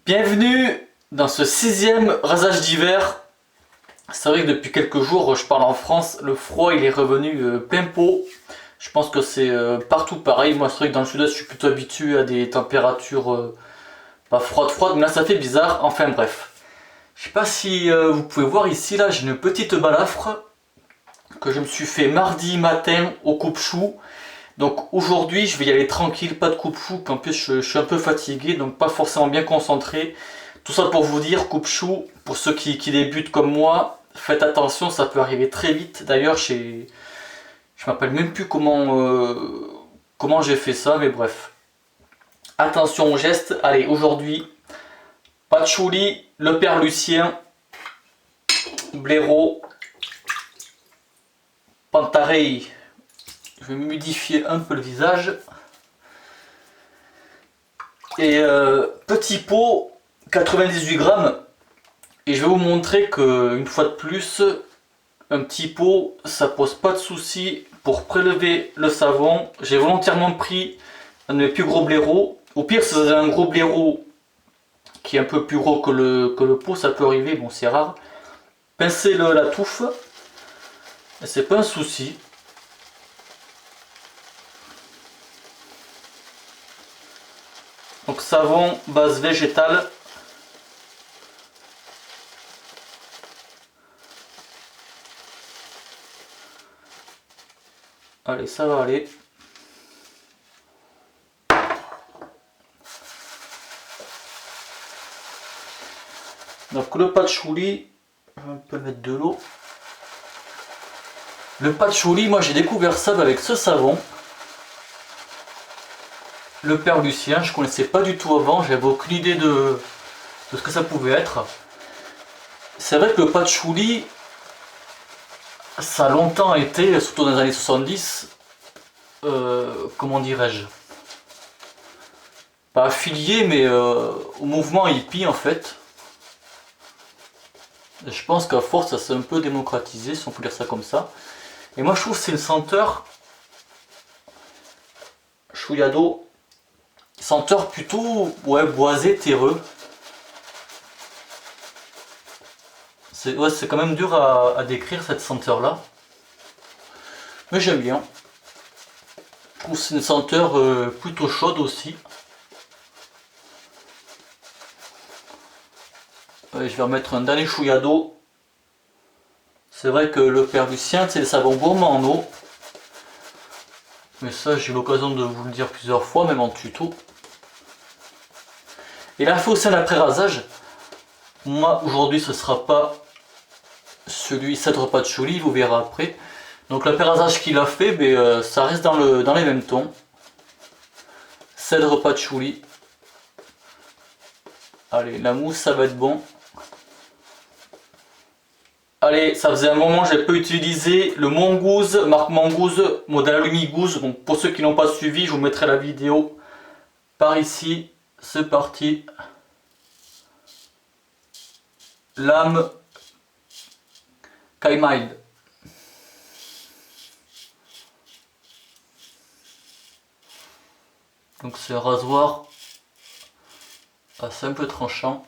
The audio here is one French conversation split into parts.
Bienvenue dans ce 6e rasage d'hiver. C'est vrai que depuis quelques jours, je parle en France, le froid il est revenu plein pot. Je pense que c'est partout pareil. Moi c'est vrai que dans le sud-est je suis plutôt habitué à des températures pas froides, mais là ça fait bizarre. Enfin bref. Je sais pas si vous pouvez voir ici, là j'ai une petite balafre que je me suis fait mardi matin au coupe-chou. Donc aujourd'hui je vais y aller tranquille, pas de coupe-chou, en plus je suis un peu fatigué, donc pas forcément bien concentré. Tout ça pour vous dire, coupe-chou, pour ceux qui débutent comme moi, faites attention, ça peut arriver très vite. D'ailleurs je ne m'appelle même plus comment j'ai fait ça, mais bref. Attention aux gestes. Allez, aujourd'hui, patchouli, le père Lucien, blaireau, pantarei. Je vais modifier un peu le visage. Et petit pot, 98 grammes. Et je vais vous montrer que une fois de plus, un petit pot, ça pose pas de souci pour prélever le savon. J'ai volontairement pris un de mes plus gros blaireaux. Au pire, si vous avez un gros blaireau qui est un peu plus gros que le pot, ça peut arriver, bon c'est rare. Pincez la touffe, et c'est pas un souci. Donc savon, base végétale. Allez, ça va aller. Donc le patchouli, on peut mettre de l'eau. Le patchouli, moi j'ai découvert ça avec ce savon. Le père Lucien, je connaissais pas du tout avant, j'avais aucune idée de ce que ça pouvait être. C'est vrai que le patchouli, ça a longtemps été, surtout dans les années 70, comment dirais-je, pas affilié, mais au mouvement hippie en fait. Et je pense qu'à force ça s'est un peu démocratisé, si on peut dire ça comme ça. Et moi je trouve que c'est une senteur chouillado, senteur plutôt ouais, boisé, terreux. C'est ouais, quand même dur à décrire cette senteur là. Mais j'aime bien. Je trouve que c'est une senteur plutôt chaude aussi. Ouais, je vais remettre un dernier chouillado. C'est vrai que le père Lucien, c'est des savons gourmands en eau. Mais ça, j'ai eu l'occasion de vous le dire plusieurs fois, même en tuto. Et là, il faut aussi un après-rasage. Moi, aujourd'hui, ce sera pas celui cèdre patchouli, vous verrez après. Donc l'appairage qu'il a fait, ben, ça reste dans les mêmes tons. Cèdre patchouli. Allez, la mousse, ça va être bon. Allez, ça faisait un moment que j'ai pas utilisé le Mongoose, marque Mongoose, modèle Alumigouze. Donc pour ceux qui n'ont pas suivi, je vous mettrai la vidéo par ici. C'est parti. Lame Kaimild. Donc c'est un rasoir assez un peu tranchant.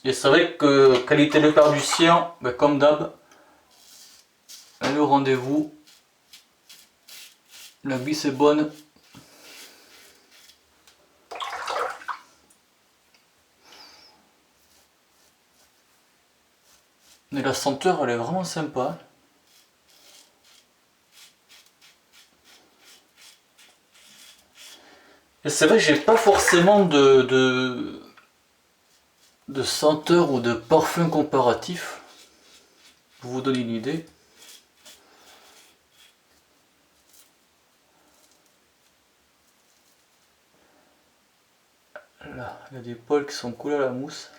Et c'est vrai que qualité de père du sien, ben comme d'hab, elle est au rendez-vous. La vis est bonne. Et la senteur, elle est vraiment sympa. Et c'est vrai que j'ai pas forcément de senteur ou de parfum comparatif. Pour vous donner une idée. Là, il y a des poils qui sont collés à la mousse.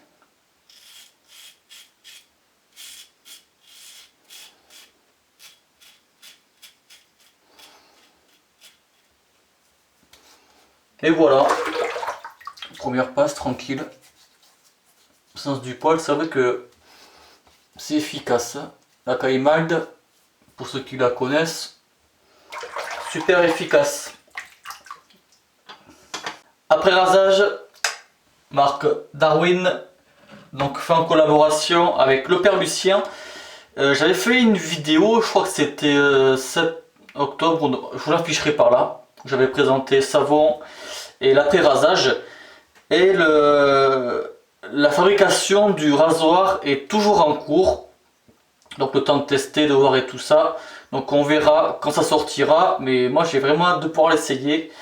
Et voilà, première passe tranquille. Sens du poil, c'est vrai que c'est efficace. La Caïmalde, pour ceux qui la connaissent, super efficace. Après rasage, marque Darwin, donc fait en collaboration avec le père Lucien. J'avais fait une vidéo, je crois que c'était 7 octobre, je vous l'afficherai par là. J'avais présenté savon et l'après-rasage. Et la fabrication du rasoir est toujours en cours. Donc le temps de tester, de voir et tout ça. Donc on verra quand ça sortira. Mais moi j'ai vraiment hâte de pouvoir l'essayer.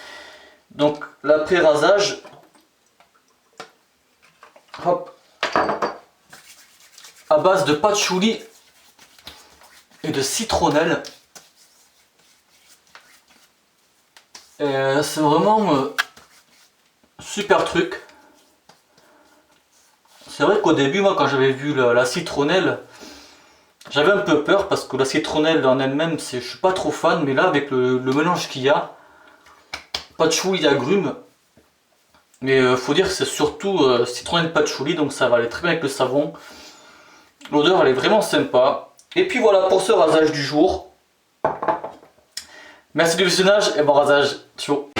Donc l'après-rasage. Hop. À base de patchouli et de citronnelle. C'est vraiment super truc. C'est vrai qu'au début, moi, quand j'avais vu la citronnelle, j'avais un peu peur parce que la citronnelle en elle-même, je suis pas trop fan. Mais là, avec le mélange qu'il y a, patchouli agrumes, mais faut dire que c'est surtout citronnelle patchouli, donc ça va aller très bien avec le savon. L'odeur, elle est vraiment sympa. Et puis voilà pour ce rasage du jour. Merci du visionnage et bon rasage. Ciao.